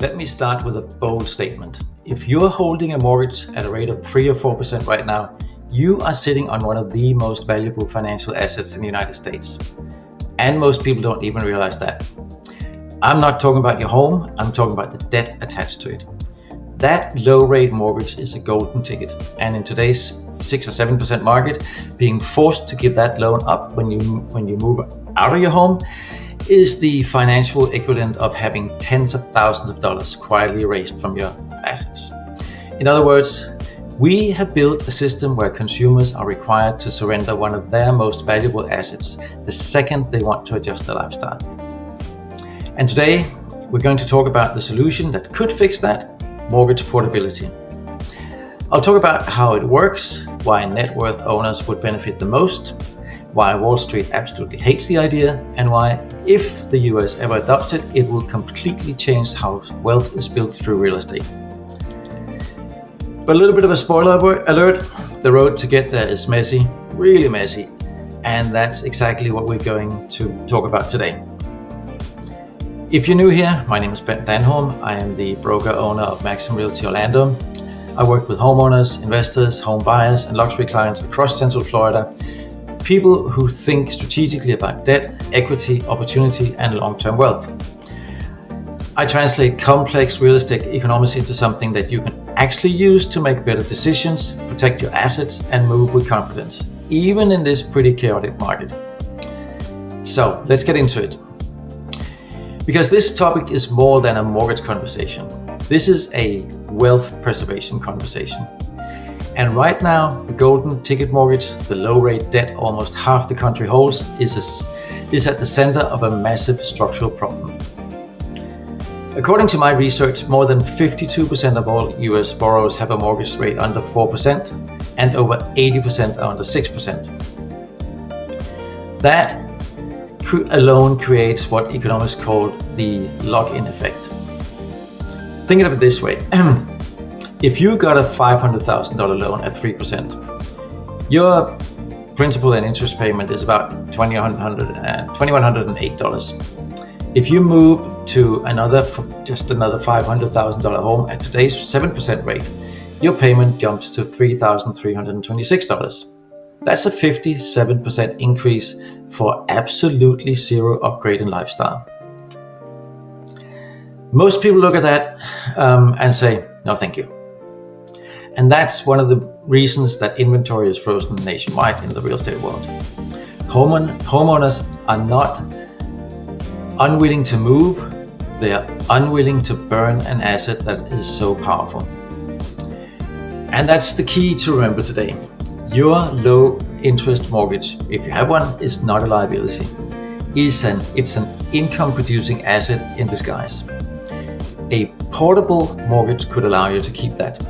Let me start with a bold statement. If you're holding a mortgage at a rate of 3 or 4% right now, you are sitting on one of the most valuable financial assets in the United States. And most people don't even realize that. I'm not talking about your home, I'm talking about the debt attached to it. That low rate mortgage is a golden ticket. And in today's 6 or 7% market, being forced to give that loan up when you move out of your home is the financial equivalent of having tens of thousands of dollars quietly erased from your assets. In other words, we have built a system where consumers are required to surrender one of their most valuable assets the second they want to adjust their lifestyle. And today, we're going to talk about the solution that could fix that: mortgage portability. I'll talk about how it works, why net worth owners would benefit the most, why Wall Street absolutely hates the idea, and why, if the US ever adopts it, it will completely change how wealth is built through real estate. But a little bit of a spoiler alert, the road to get there is messy, really messy, and that's exactly what we're going to talk about today. If you're new here, my name is Ben Danholm. I am the broker owner of Maxim Realty Orlando. I work with homeowners, investors, home buyers, and luxury clients across Central Florida. People who think strategically about debt, equity, opportunity, and long-term wealth. I translate complex real estate economics into something that you can actually use to make better decisions, protect your assets, and move with confidence, even in this pretty chaotic market. So let's get into it. Because this topic is more than a mortgage conversation. This is a wealth preservation conversation. And right now, the golden ticket mortgage, the low rate debt almost half the country holds, is at the center of a massive structural problem. According to my research, more than 52% of all US borrowers have a mortgage rate under 4%, and over 80% are under 6%. That alone creates what economists call the lock-in effect. Think of it this way. If you got a $500,000 loan at 3%, your principal and interest payment is about $2,108. If you move to just another $500,000 home at today's 7% rate, your payment jumps to $3,326. That's a 57% increase for absolutely zero upgrade in lifestyle. Most people look at that and say, no, thank you. And that's one of the reasons that inventory is frozen nationwide in the real estate world. Homeowners are not unwilling to move, they are unwilling to burn an asset that is so powerful. And that's the key to remember today. Your low interest mortgage, if you have one, is not a liability. It's an income producing asset in disguise. A portable mortgage could allow you to keep that.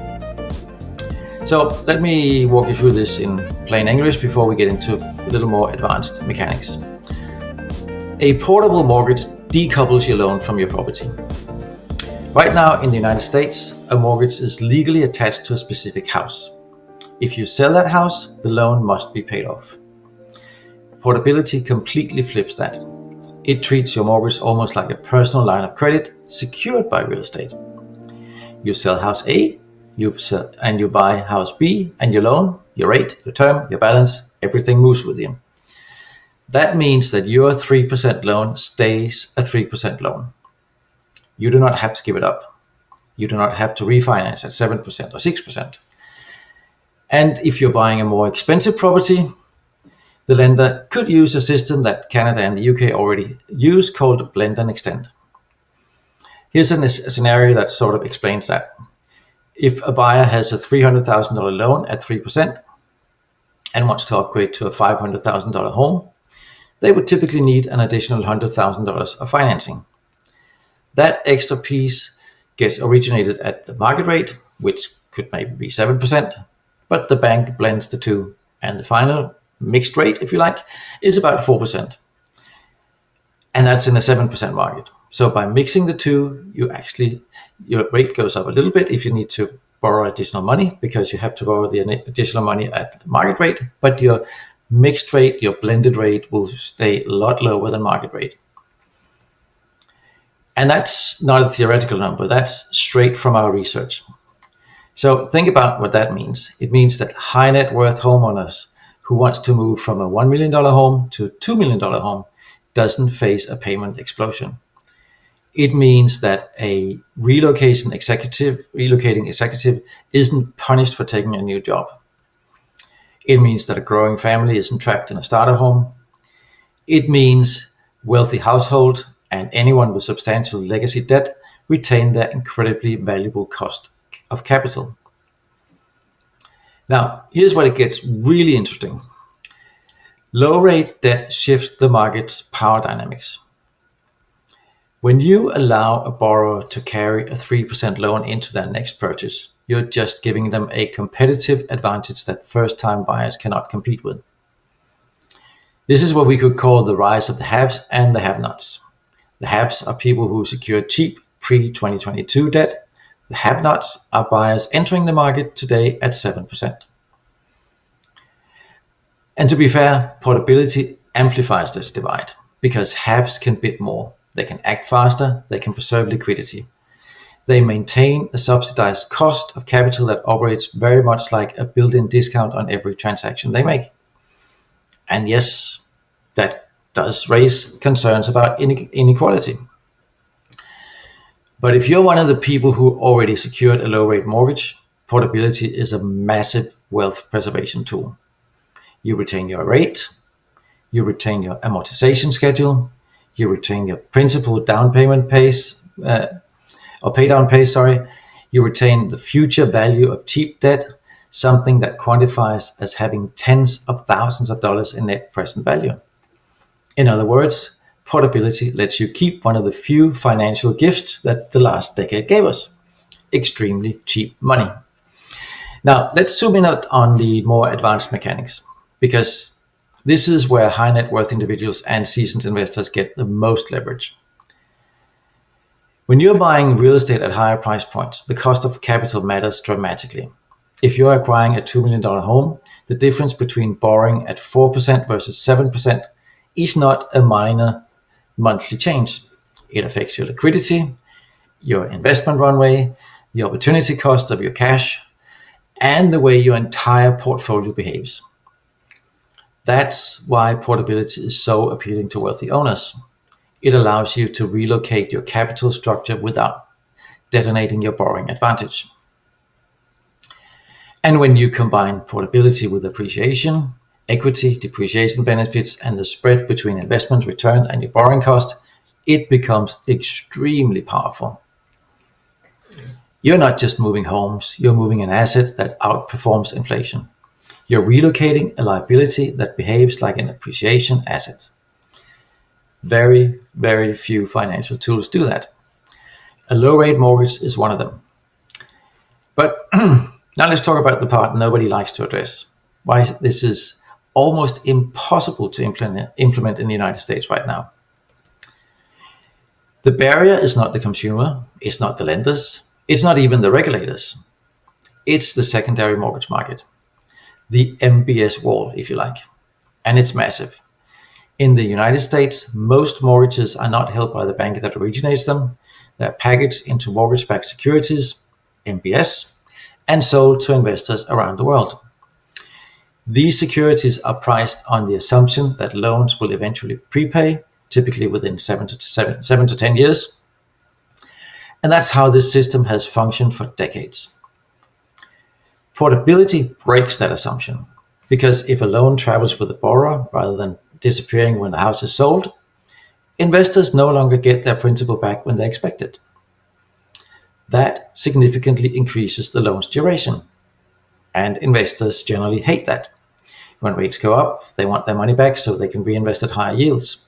So let me walk you through this in plain English before we get into a little more advanced mechanics. A portable mortgage decouples your loan from your property. Right now in the United States, a mortgage is legally attached to a specific house. If you sell that house, the loan must be paid off. Portability completely flips that. It treats your mortgage almost like a personal line of credit secured by real estate. You sell house A, you buy house B, and your loan, your rate, your term, your balance, everything moves with you. That means that your 3% loan stays a 3% loan. You do not have to give it up. You do not have to refinance at 7% or 6%. And if you're buying a more expensive property, the lender could use a system that Canada and the UK already use called blend and extend. Here's a scenario that sort of explains that. If a buyer has a $300,000 loan at 3% and wants to upgrade to a $500,000 home, they would typically need an additional $100,000 of financing. That extra piece gets originated at the market rate, which could maybe be 7%, but the bank blends the two, and the final mixed rate, if you like, is about 4%. And that's in a 7% market. So by mixing the two, your rate goes up a little bit if you need to borrow additional money, because you have to borrow the additional money at market rate, but your mixed rate, your blended rate will stay a lot lower than market rate. And that's not a theoretical number, that's straight from our research. So think about what that means. It means that high net worth homeowners who wants to move from a $1 million home to a $2 million home doesn't face a payment explosion. It means that a relocating executive isn't punished for taking a new job. It means that a growing family isn't trapped in a starter home. It means wealthy household and anyone with substantial legacy debt retain their incredibly valuable cost of capital. Now, here's where it gets really interesting. Low rate debt shifts the market's power dynamics. When you allow a borrower to carry a 3% loan into their next purchase, you're just giving them a competitive advantage that first-time buyers cannot compete with. This is what we could call the rise of the haves and the have-nots. The haves are people who secured cheap pre-2022 debt. The have-nots are buyers entering the market today at 7%. And to be fair, portability amplifies this divide because haves can bid more. They can act faster, they can preserve liquidity. They maintain a subsidized cost of capital that operates very much like a built-in discount on every transaction they make. And yes, that does raise concerns about inequality. But if you're one of the people who already secured a low-rate mortgage, portability is a massive wealth preservation tool. You retain your rate, you retain your amortization schedule, you retain your principal down payment pace, or pay down pace, You retain the future value of cheap debt, something that quantifies as having tens of thousands of dollars in net present value. In other words, portability lets you keep one of the few financial gifts that the last decade gave us: extremely cheap money. Now, let's zoom in on the more advanced mechanics, because this is where high net worth individuals and seasoned investors get the most leverage. When you're buying real estate at higher price points, the cost of capital matters dramatically. If you're acquiring a $2 million home, the difference between borrowing at 4% versus 7% is not a minor monthly change. It affects your liquidity, your investment runway, the opportunity cost of your cash, and the way your entire portfolio behaves. That's why portability is so appealing to wealthy owners. It allows you to relocate your capital structure without detonating your borrowing advantage. And when you combine portability with appreciation, equity, depreciation benefits, and the spread between investment return and your borrowing cost, it becomes extremely powerful. You're not just moving homes, you're moving an asset that outperforms inflation. You're relocating a liability that behaves like an appreciation asset. Very, very few financial tools do that. A low-rate mortgage is one of them. But now let's talk about the part nobody likes to address. Why this is almost impossible to implement in the United States right now. The barrier is not the consumer, it's not the lenders, it's not even the regulators. It's the secondary mortgage market. The MBS wall, if you like. And it's massive. In the United States, most mortgages are not held by the bank that originates them. They're packaged into mortgage-backed securities, MBS, and sold to investors around the world. These securities are priced on the assumption that loans will eventually prepay, typically within 7 to 10 years. And that's how this system has functioned for decades. Portability breaks that assumption, because if a loan travels with the borrower rather than disappearing when the house is sold, investors no longer get their principal back when they expect it. That significantly increases the loan's duration, and investors generally hate that. When rates go up, they want their money back so they can reinvest at higher yields.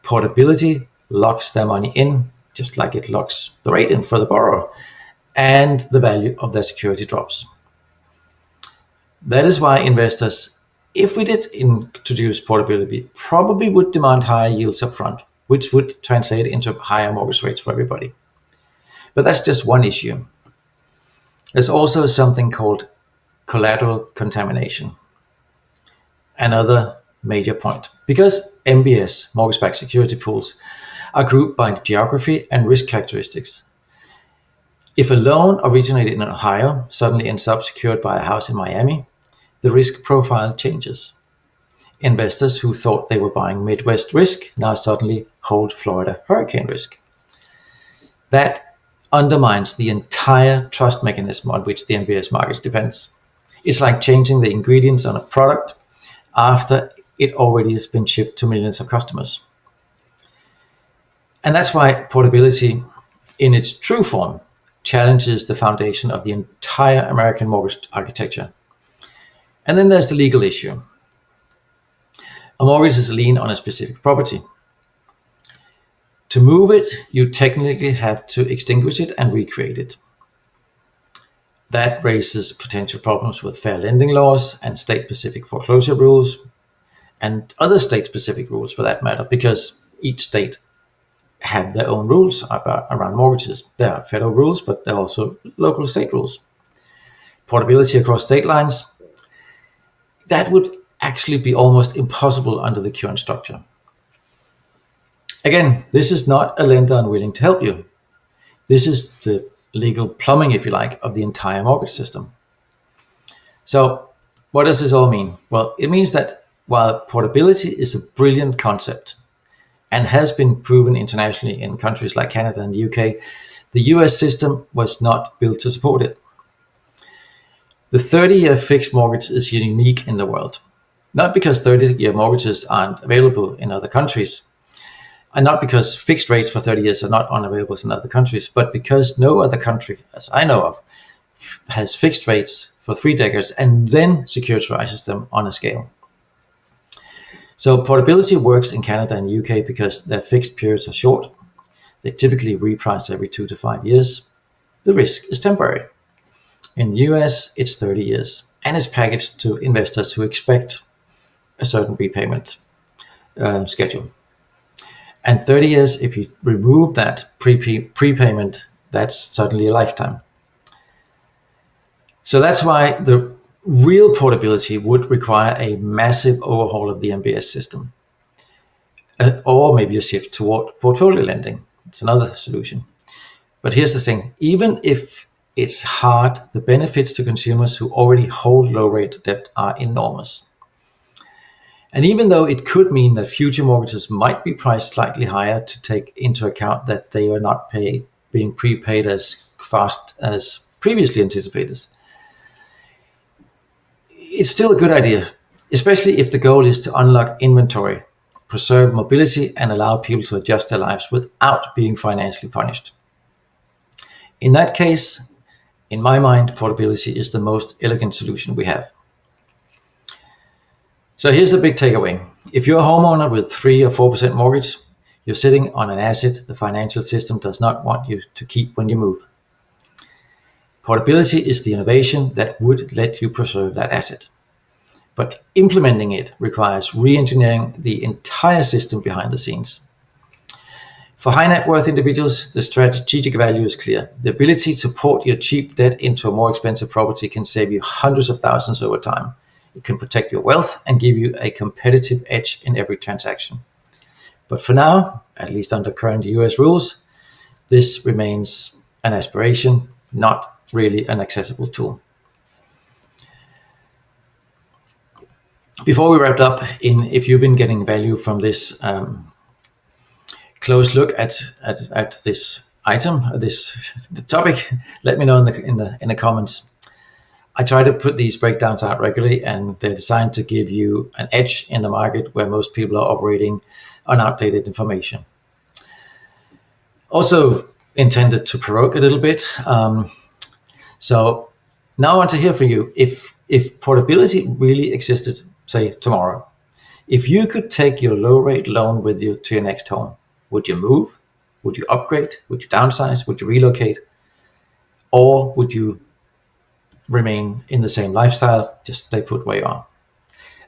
Portability locks their money in, just like it locks the rate in for the borrower, and the value of their security drops. That is why investors, if we did introduce portability, probably would demand higher yields upfront, which would translate into higher mortgage rates for everybody. But that's just one issue. There's also something called collateral contamination. Another major point. Because MBS, mortgage-backed security pools, are grouped by geography and risk characteristics. If a loan originated in Ohio suddenly ends up secured by a house in Miami, the risk profile changes. Investors who thought they were buying Midwest risk now suddenly hold Florida hurricane risk. That undermines the entire trust mechanism on which the MBS market depends. It's like changing the ingredients on a product after it already has been shipped to millions of customers. And that's why portability, in its true form, challenges the foundation of the entire American mortgage architecture. And then there's the legal issue. A mortgage is a lien on a specific property. To move it, you technically have to extinguish it and recreate it. That raises potential problems with fair lending laws and state-specific foreclosure rules, and other state-specific rules for that matter, because each state have their own rules around mortgages. There are federal rules, but there are also local state rules. Portability across state lines, that would actually be almost impossible under the current structure. Again, this is not a lender unwilling to help you. This is the legal plumbing, if you like, of the entire mortgage system. So what does this all mean? Well, it means that while portability is a brilliant concept and has been proven internationally in countries like Canada and the UK, the US system was not built to support it. The 30-year fixed mortgage is unique in the world, not because 30-year mortgages aren't available in other countries, and not because fixed rates for 30 years are not unavailable in other countries, but because no other country, as I know of, has fixed rates for 3 decades and then securitizes them on a scale. So portability works in Canada and UK because their fixed periods are short. They typically reprice every 2 to 5 years. The risk is temporary. In the US, it's 30 years, and it's packaged to investors who expect a certain repayment schedule. And 30 years, if you remove that prepayment, that's suddenly a lifetime. So that's why the real portability would require a massive overhaul of the MBS system, or maybe a shift toward portfolio lending. It's another solution. But here's the thing, even if it's hard, the benefits to consumers who already hold low rate debt are enormous. And even though it could mean that future mortgages might be priced slightly higher to take into account that they were not being prepaid as fast as previously anticipated, it's still a good idea, especially if the goal is to unlock inventory, preserve mobility, and allow people to adjust their lives without being financially punished. In that case, in my mind, portability is the most elegant solution we have. So here's the big takeaway. If you're a homeowner with 3 or 4% mortgage, you're sitting on an asset the financial system does not want you to keep when you move. Portability is the innovation that would let you preserve that asset. But implementing it requires re-engineering the entire system behind the scenes. For high net worth individuals, the strategic value is clear. The ability to port your cheap debt into a more expensive property can save you hundreds of thousands over time. It can protect your wealth and give you a competitive edge in every transaction. But for now, at least under current US rules, this remains an aspiration, not really an accessible tool. Before we wrap up, if you've been getting value from this close look at this item, the topic, let me know in the comments. I try to put these breakdowns out regularly, and they're designed to give you an edge in the market where most people are operating on outdated information. Also intended to provoke a little bit. So now I want to hear from you. If portability really existed, say tomorrow, if you could take your low rate loan with you to your next home, would you move? Would you upgrade? Would you downsize? Would you relocate? Or would you remain in the same lifestyle, just stay put where you are?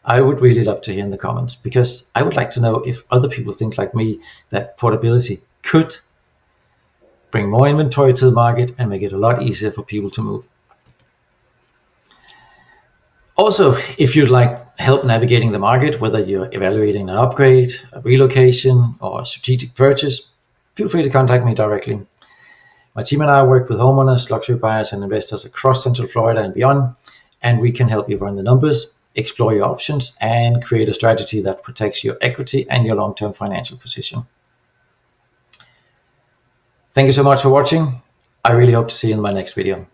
I would really love to hear in the comments, because I would like to know if other people think like me that portability could bring more inventory to the market and make it a lot easier for people to move. Also, if you'd like help navigating the market, whether you're evaluating an upgrade, a relocation, or a strategic purchase, feel free to contact me directly. My team and I work with homeowners, luxury buyers, and investors across Central Florida and beyond, and we can help you run the numbers, explore your options, and create a strategy that protects your equity and your long-term financial position. Thank you so much for watching. I really hope to see you in my next video.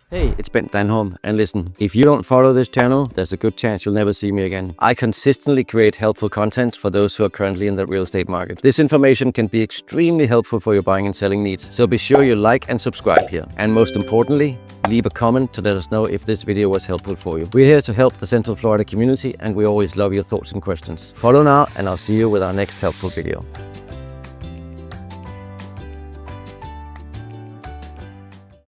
Hey, it's Ben Danholm, and listen, if you don't follow this channel, there's a good chance you'll never see me again. I consistently create helpful content for those who are currently in the real estate market. This information can be extremely helpful for your buying and selling needs, so be sure you like and subscribe here. And most importantly, leave a comment to let us know if this video was helpful for you. We're here to help the Central Florida community, and we always love your thoughts and questions. Follow now, and I'll see you with our next helpful video.